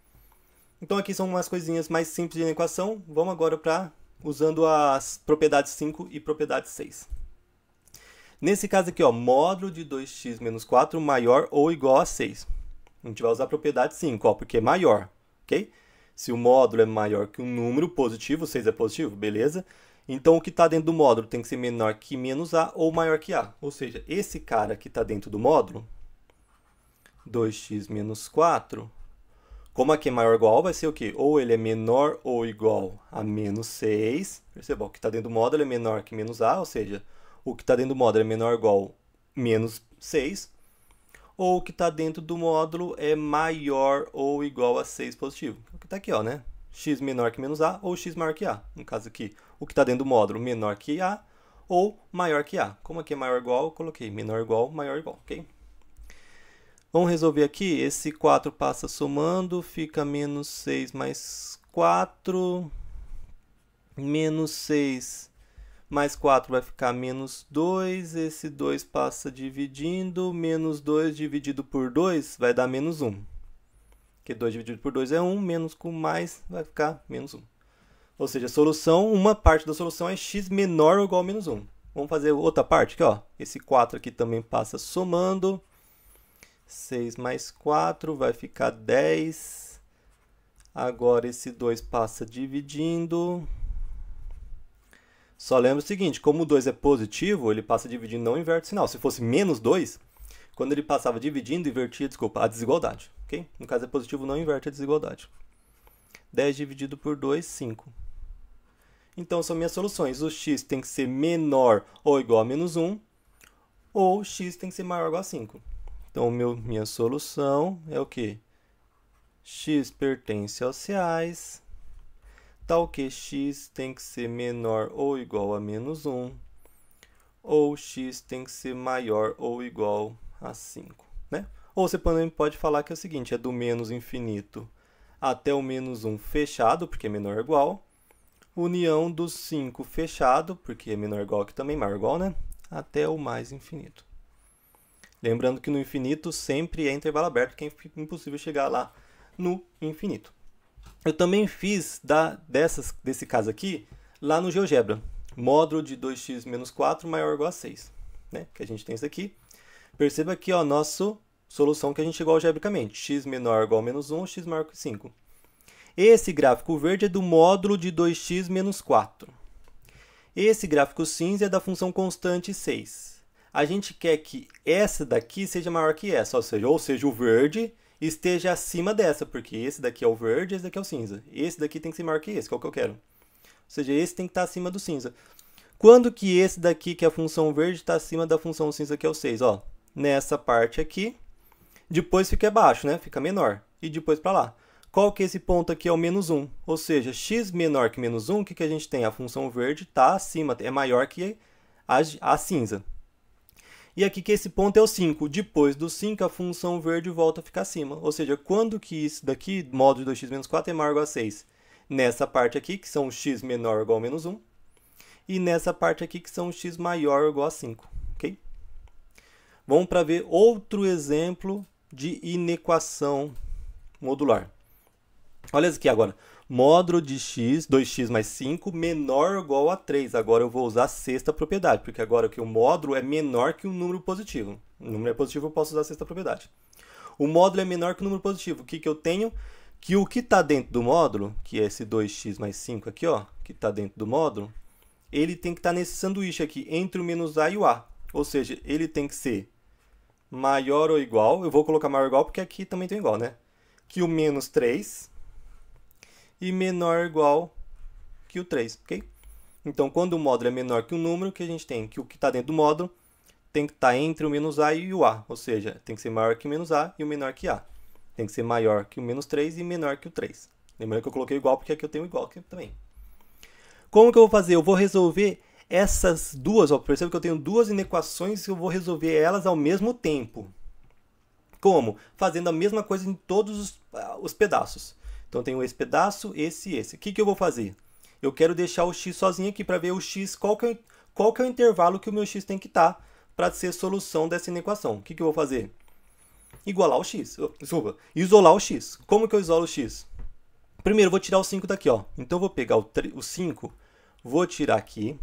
Então, aqui são umas coisinhas mais simples de equação. Vamos agora para usando as propriedades 5 e propriedade 6. Nesse caso aqui, ó, módulo de 2x menos 4 maior ou igual a 6. A gente vai usar a propriedade 5, ó, porque é maior. Ok? Se o módulo é maior que um número positivo, 6 é positivo, beleza? Então, o que está dentro do módulo tem que ser menor que menos A ou maior que A. Ou seja, esse cara que está dentro do módulo, 2x menos 4, como aqui é maior ou igual, vai ser o quê? Ou ele é menor ou igual a menos 6. Perceba, o que está dentro do módulo é menor que menos A, ou seja, o que está dentro do módulo é menor ou igual a menos 6. Ou o que está dentro do módulo é maior ou igual a 6 positivo. O que está aqui, ó, né? X menor que menos A ou x maior que A. No caso aqui, o que está dentro do módulo menor que A ou maior que A. Como aqui é maior ou igual, eu coloquei menor ou igual, maior ou igual, ok? Vamos resolver aqui. Esse 4 passa somando, fica menos 6 mais 4. Menos 6 mais 4 vai ficar menos 2. Esse 2 passa dividindo. Menos 2 dividido por 2 vai dar menos 1. Porque 2 dividido por 2 é 1. Menos com mais vai ficar menos 1. Ou seja, a solução, uma parte da solução é x menor ou igual a menos 1. Vamos fazer outra parte aqui, ó. Esse 4 aqui também passa somando. 6 mais 4 vai ficar 10. Agora esse 2 passa dividindo. Só lembra o seguinte, como o 2 é positivo, ele passa dividindo, não inverte o sinal. Se fosse menos 2, quando ele passava dividindo, invertia, desculpa, a desigualdade. Okay? No caso é positivo, não inverte a desigualdade. 10 dividido por 2, 5. Então, são minhas soluções. O x tem que ser menor ou igual a menos 1, ou x tem que ser maior ou igual a 5. Então, minha solução é o quê? X pertence aos reais, tal que x tem que ser menor ou igual a menos 1, ou x tem que ser maior ou igual a 5. Né? Ou você também pode falar que é o seguinte, é do menos infinito até o menos 1 fechado, porque é menor ou igual, união dos 5 fechado, porque é menor ou igual aqui também, maior ou igual, né? Até o mais infinito. Lembrando que no infinito sempre é intervalo aberto, porque é impossível chegar lá no infinito. Eu também fiz desse caso aqui, lá no GeoGebra. Módulo de 2x menos 4 maior ou igual a 6. Né? Que a gente tem isso aqui. Perceba aqui, ó, nossa solução que a gente chegou algebricamente. X menor ou igual a menos 1, x maior que 5. Esse gráfico verde é do módulo de 2x menos 4. Esse gráfico cinza é da função constante 6. A gente quer que essa daqui seja maior que essa, ou seja, o verde esteja acima dessa, porque esse daqui é o verde, esse daqui é o cinza. Esse daqui tem que ser maior que esse, que é o que eu quero. Ou seja, esse tem que estar acima do cinza. Quando que esse daqui, que é a função verde, está acima da função cinza, que é o 6? Ó, nessa parte aqui, depois fica abaixo, né? Fica menor. E depois para lá. Qual que é esse ponto aqui? É o menos 1. Ou seja, x menor que menos 1, o que a gente tem? A função verde está acima, é maior que a cinza. E aqui que esse ponto é o 5. Depois do 5, a função verde volta a ficar acima. Ou seja, quando que isso daqui, módulo de 2x menos 4, é maior ou igual a 6? Nessa parte aqui, que são x menor ou igual a menos 1. E nessa parte aqui, que são x maior ou igual a 5. Okay? Vamos para ver outro exemplo de inequação modular. Olha isso aqui agora. Módulo de x, 2x mais 5, menor ou igual a 3. Agora eu vou usar a sexta propriedade, porque agora que o módulo é menor que o número positivo. O número é positivo, eu posso usar a sexta propriedade. O módulo é menor que o número positivo. O que eu tenho? Que o que está dentro do módulo, que é esse 2x mais 5 aqui, ó, que está dentro do módulo, ele tem que estar nesse sanduíche aqui, entre o menos a e o a. Ou seja, ele tem que ser maior ou igual, eu vou colocar maior ou igual porque aqui também tem igual, né? Que o menos 3 e menor ou igual que o 3, ok? Então, quando o módulo é menor que o número, que a gente tem? Que o que está dentro do módulo tem que estar entre o menos a e o a, ou seja, tem que ser maior que o menos a e o menor que a. Tem que ser maior que o menos 3 e menor que o 3. Lembrando que eu coloquei igual porque aqui eu tenho igual aqui também. Como que eu vou fazer? Eu vou resolver essas duas, ó, perceba que eu tenho duas inequações e eu vou resolver elas ao mesmo tempo. Como? Fazendo a mesma coisa em todos os pedaços. Então, eu tenho esse pedaço, esse e esse. O que eu vou fazer? Eu quero deixar o x sozinho aqui para ver o x, qual que é o intervalo que o meu x tem que estar para ser a solução dessa inequação. O que eu vou fazer? Igualar o x. Desculpa, isolar o x. Como que eu isolo o x? Primeiro, eu vou tirar o 5 daqui, ó. Então, eu vou pegar o 5, vou tirar aqui.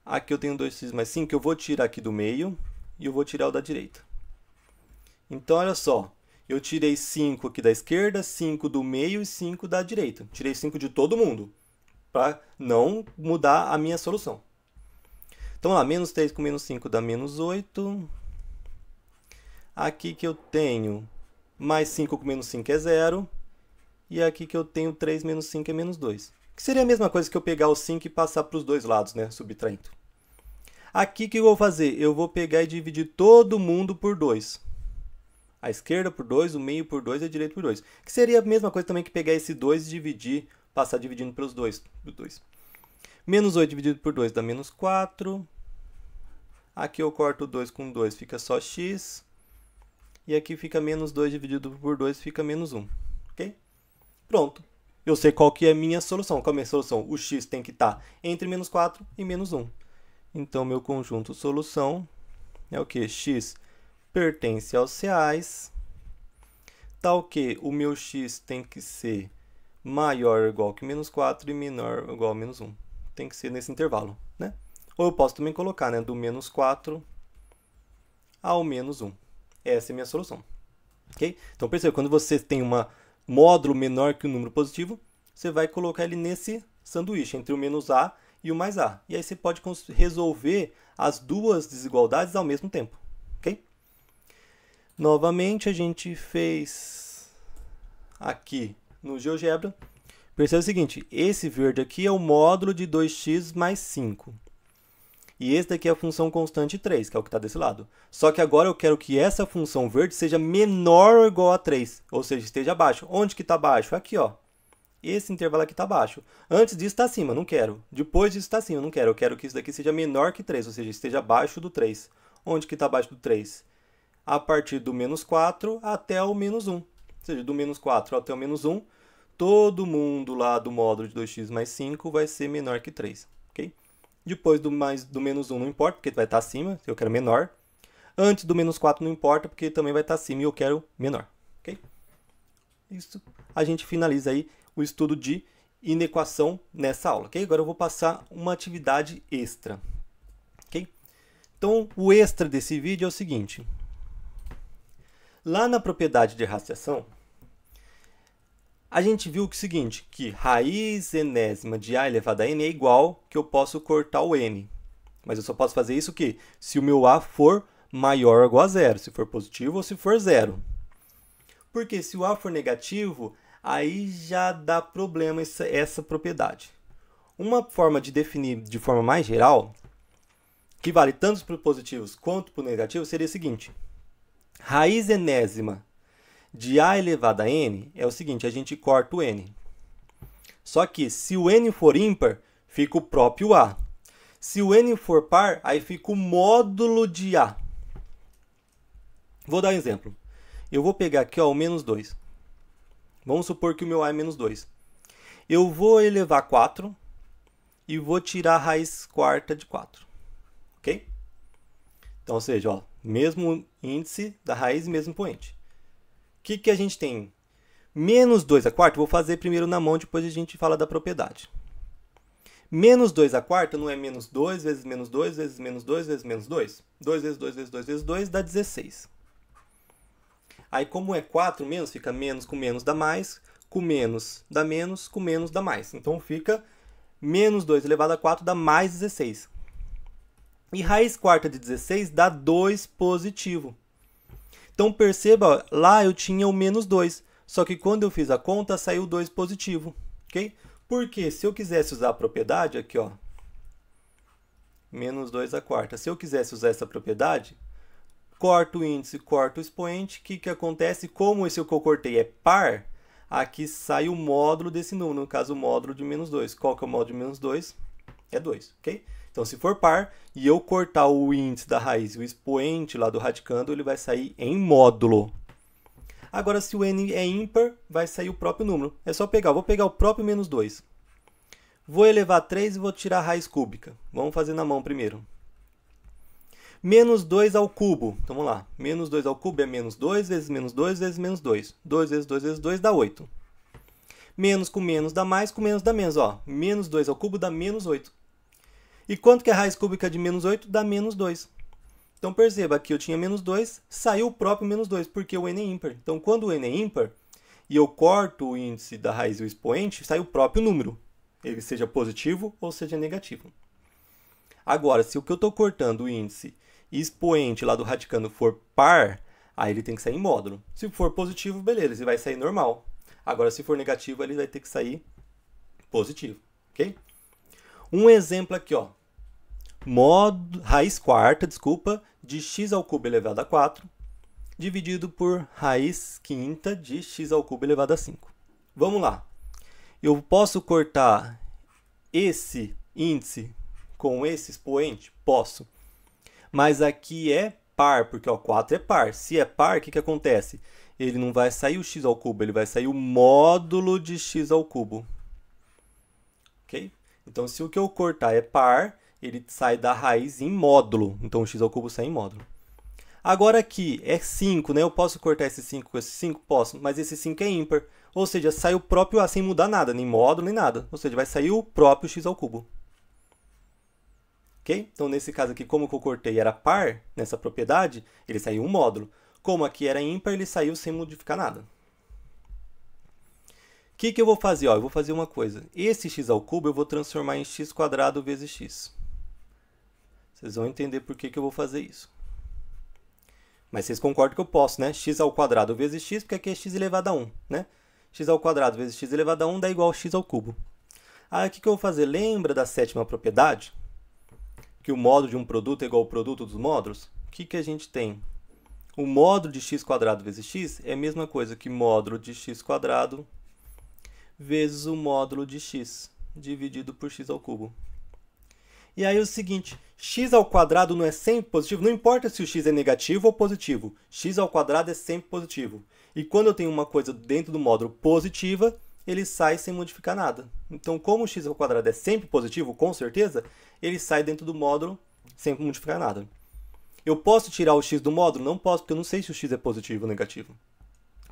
Aqui eu tenho 2x mais 5, eu vou tirar aqui do meio e eu vou tirar o da direita. Então, olha só. Eu tirei 5 aqui da esquerda, 5 do meio e 5 da direita. Tirei 5 de todo mundo. para não mudar a minha solução. Então, lá, menos 3 com menos 5 dá menos 8. Aqui que eu tenho mais 5 com menos 5 é 0. E aqui que eu tenho 3 menos 5 é menos 2. Que seria a mesma coisa que eu pegar o 5 e passar para os dois lados, né? Subtraindo. Aqui que eu vou fazer? Eu vou pegar e dividir todo mundo por 2. A esquerda por 2, o meio por 2 e a direita por 2. Que seria a mesma coisa também que pegar esse 2 e dividir, passar dividindo pelos dois. Menos 8 dividido por 2 dá menos 4. Aqui eu corto 2 com 2, fica só x. E aqui fica menos 2 dividido por 2, fica menos 1. Ok? Pronto. Eu sei qual que é a minha solução. Qual é a minha solução? O x tem que estar entre menos 4 e menos 1. Então, meu conjunto solução é o que? X pertence aos reais. Tal que o meu x tem que ser maior ou igual que menos 4 e menor ou igual a menos 1. Tem que ser nesse intervalo, né? Ou eu posso também colocar, né, do menos 4 ao menos 1. Essa é a minha solução. Okay? Então, perceba, quando você tem um módulo menor que o número positivo, você vai colocar ele nesse sanduíche, entre o menos a e o mais a. E aí você pode resolver as duas desigualdades ao mesmo tempo. Okay? Novamente, a gente fez aqui no GeoGebra. Perceba o seguinte, esse verde aqui é o módulo de 2x mais 5. E esse daqui é a função constante 3, que é o que está desse lado. Só que agora eu quero que essa função verde seja menor ou igual a 3, ou seja, esteja abaixo. Onde que está abaixo? Aqui, ó. Esse intervalo aqui está abaixo. Antes disso está acima, não quero. Depois disso está acima, não quero. Eu quero que isso daqui seja menor que 3, ou seja, esteja abaixo do 3. Onde que está abaixo do 3? A partir do menos 4 até o menos 1. Ou seja, do menos 4 até o menos 1, todo mundo lá do módulo de 2x mais 5 vai ser menor que 3. Okay? Depois do menos 1 não importa, porque vai estar acima, eu quero menor. Antes do menos 4 não importa, porque também vai estar acima e eu quero menor. Okay? Isso, a gente finaliza aí o estudo de inequação nessa aula. Okay? Agora eu vou passar uma atividade extra. Okay? Então, o extra desse vídeo é o seguinte. Lá na propriedade de rastreação, a gente viu que é o seguinte, que raiz enésima de a elevado a n é igual que eu posso cortar o n. Mas eu só posso fazer isso que se o meu a for maior ou igual a zero, se for positivo ou se for zero. Porque se o a for negativo, aí já dá problema essa propriedade. Uma forma de definir de forma mais geral, que vale tanto para os positivos quanto para os negativos, seria o seguinte. Raiz enésima de a elevado a n é o seguinte, a gente corta o n. Só que se o n for ímpar, fica o próprio a. Se o n for par, aí fica o módulo de a. Vou dar um exemplo. Eu vou pegar aqui ó, o menos 2. Vamos supor que o meu a é menos 2. Eu vou elevar 4 e vou tirar a raiz quarta de 4. Ok? Então, ou seja, ó, mesmo índice da raiz e mesmo expoente. O que a gente tem? Menos 2 a quarta, vou fazer primeiro na mão, depois a gente fala da propriedade. Menos 2 a quarta não é menos 2 vezes menos 2 vezes menos 2 vezes menos 2? 2 vezes 2 vezes 2 vezes 2 dá 16. Aí, como é 4 menos, fica menos com menos dá mais, com menos dá menos, com menos dá mais. Então, fica menos 2 elevado a 4 dá mais 16. E raiz quarta de 16 dá 2 positivo. Então, perceba, lá eu tinha o menos 2. Só que quando eu fiz a conta, saiu 2 positivo. Ok? Porque se eu quisesse usar a propriedade, aqui ó, menos 2 a quarta. Se eu quisesse usar essa propriedade, corto o índice, corto o expoente. O que acontece? Como esse que eu cortei é par, aqui sai o módulo desse número. No caso, o módulo de menos 2. Qual que é o módulo de menos 2? É 2. Ok? Então, se for par e eu cortar o índice da raiz e o expoente lá do radicando, ele vai sair em módulo. Agora, se o n é ímpar, vai sair o próprio número. É só pegar. Vou pegar o próprio menos 2. Vou elevar 3 e vou tirar a raiz cúbica. Vamos fazer na mão primeiro. Menos 2 ao cubo. Então, vamos lá. Menos 2 ao cubo é menos 2 vezes menos 2 vezes menos 2. 2 vezes 2 vezes 2 dá 8. Menos com menos dá mais, com menos dá menos. Ó, menos 2 ao cubo dá menos 8. E quanto que é a raiz cúbica de menos 8? Dá menos 2. Então, perceba, aqui eu tinha menos 2, saiu o próprio menos 2, porque o n é ímpar. Então, quando o n é ímpar, e eu corto o índice da raiz e o expoente, sai o próprio número. ele seja positivo ou seja negativo. Agora, se o que eu estou cortando, o índice e expoente lá do radicando for par, aí ele tem que sair em módulo. Se for positivo, beleza, ele vai sair normal. Agora, se for negativo, ele vai ter que sair positivo, ok? Um exemplo aqui, ó. Raiz quarta, de x ao cubo elevado a 4, dividido por raiz quinta de x ao cubo elevado a 5. Vamos lá. Eu posso cortar esse índice com esse expoente? Posso. Mas aqui é par, porque ó, 4 é par. Se é par, o que acontece? Ele não vai sair o x ao cubo, ele vai sair o módulo de x ao cubo. Ok? Então, se o que eu cortar é par, ele sai da raiz em módulo. Então, o x ao cubo sai em módulo. Agora aqui é 5, né? Eu posso cortar esse 5 com esse 5? Posso, mas esse 5 é ímpar. Ou seja, sai o próprio A sem mudar nada, nem módulo, nem nada. Ou seja, vai sair o próprio x ao cubo. Ok? Então, nesse caso aqui, como que eu cortei era par, nessa propriedade, ele saiu um módulo. Como aqui era ímpar, ele saiu sem modificar nada. O que eu vou fazer? Ó, eu vou fazer uma coisa. Esse x ao cubo eu vou transformar em x quadrado vezes x. Vocês vão entender por que eu vou fazer isso. Mas vocês concordam que eu posso, né? X ao quadrado vezes x, porque aqui é x elevado a 1, né? X ao quadrado vezes x elevado a 1 dá igual a x ao cubo. Aí, o que eu vou fazer? Lembra da sétima propriedade? Que o módulo de um produto é igual ao produto dos módulos? O que a gente tem? O módulo de x quadrado vezes x é a mesma coisa que módulo de x quadrado vezes o módulo de x, dividido por x ao cubo. E aí é o seguinte, x ao quadrado não é sempre positivo? Não importa se o x é negativo ou positivo, x ao quadrado é sempre positivo. E quando eu tenho uma coisa dentro do módulo positiva, ele sai sem modificar nada. Então, como o x ao quadrado é sempre positivo, com certeza, ele sai dentro do módulo sem modificar nada. Eu posso tirar o x do módulo? Não posso, porque eu não sei se o x é positivo ou negativo.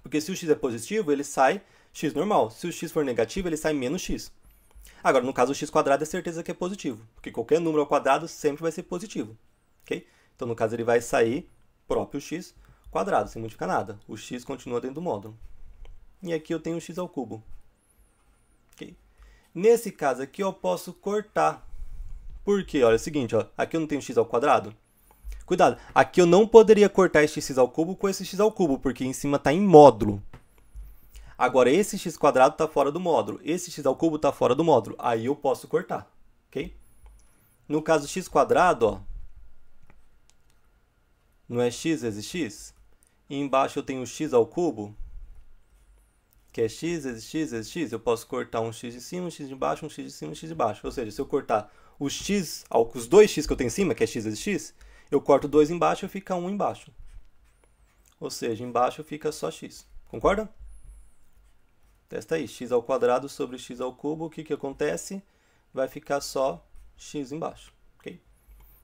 Porque se o x é positivo, ele sai x normal. Se o x for negativo, ele sai menos x. Agora, no caso, o x quadrado é certeza que é positivo, porque qualquer número ao quadrado sempre vai ser positivo. Okay? Então, no caso, ele vai sair próprio x quadrado, sem modificar nada. O x continua dentro do módulo. E aqui eu tenho o x ao cubo. Okay? Nesse caso aqui, eu posso cortar. Por quê? Olha, é o seguinte, ó, aqui eu não tenho x ao quadrado. Cuidado, aqui eu não poderia cortar este x ao cubo com esse x ao cubo, porque em cima está em módulo. Agora, esse x quadrado está fora do módulo. Esse x ao cubo está fora do módulo. Aí eu posso cortar. Ok? No caso x quadrado, ó, não é x vezes x? E embaixo eu tenho x ao cubo, que é x vezes x vezes x. Eu posso cortar um x de cima, um x de baixo, um x de cima, um x de baixo. Ou seja, se eu cortar os dois x que eu tenho em cima, que é x vezes x, eu corto 2 embaixo e fica 1 embaixo. Ou seja, embaixo fica só x. Concorda? Testa aí, x ao quadrado sobre x ao cubo, o que acontece? Vai ficar só x embaixo. Okay?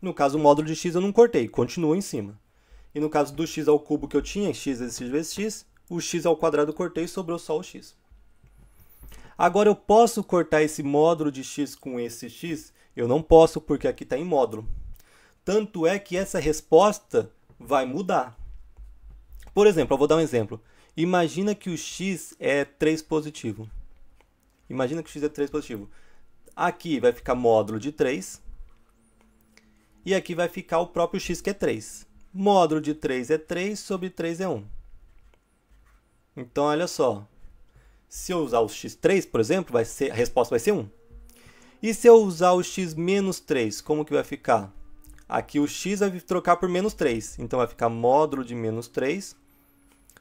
No caso, o módulo de x eu não cortei, continua em cima. E no caso do x ao cubo que eu tinha, x vezes x vezes x, o x ao quadrado eu cortei e sobrou só o x. Agora, eu posso cortar esse módulo de x com esse x? Eu não posso, porque aqui está em módulo. Tanto é que essa resposta vai mudar. Por exemplo, eu vou dar um exemplo. Imagina que o x é 3 positivo. Imagina que o x é 3 positivo. Aqui vai ficar módulo de 3. E aqui vai ficar o próprio x, que é 3. Módulo de 3 é 3, sobre 3 é 1. Então, olha só. Se eu usar o x3, por exemplo, a resposta vai ser 1. E se eu usar o x menos 3, como que vai ficar? Aqui o x vai trocar por menos 3. Então, vai ficar módulo de menos 3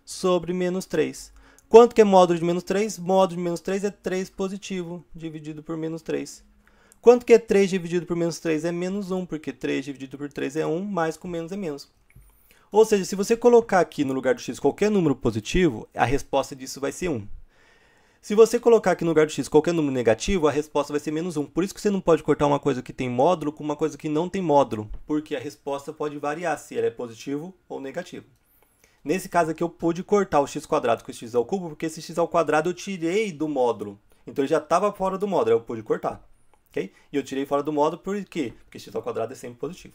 sobre menos 3. Quanto que é módulo de menos 3? Módulo de menos 3 é 3 positivo, dividido por menos 3. Quanto que é 3 dividido por menos 3? É menos 1, porque 3 dividido por 3 é 1, mais com menos é menos. Ou seja, se você colocar aqui no lugar do x qualquer número positivo, a resposta disso vai ser 1. Se você colocar aqui no lugar do x qualquer número negativo, a resposta vai ser menos 1. Por isso que você não pode cortar uma coisa que tem módulo com uma coisa que não tem módulo, porque a resposta pode variar se ela é positivo ou negativo. Nesse caso aqui, eu pude cortar o x quadrado com o x ao cubo, porque esse x ao quadrado eu tirei do módulo. Então, ele já estava fora do módulo, eu pude cortar. Okay? E eu tirei fora do módulo por quê? Porque x ao quadrado é sempre positivo.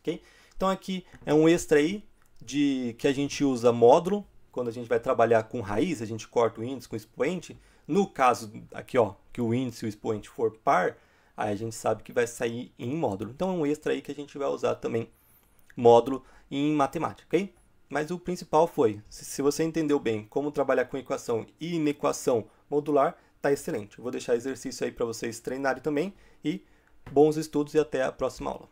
Okay? Então, aqui é um extra aí que a gente usa módulo. Quando a gente vai trabalhar com raiz, a gente corta o índice com expoente. No caso aqui, ó, que o índice e o expoente for par, aí a gente sabe que vai sair em módulo. Então é um extra aí que a gente vai usar também, módulo em matemática, ok? Mas o principal foi, se você entendeu bem como trabalhar com equação e inequação modular, tá excelente. Eu vou deixar exercício aí para vocês treinarem também e bons estudos e até a próxima aula.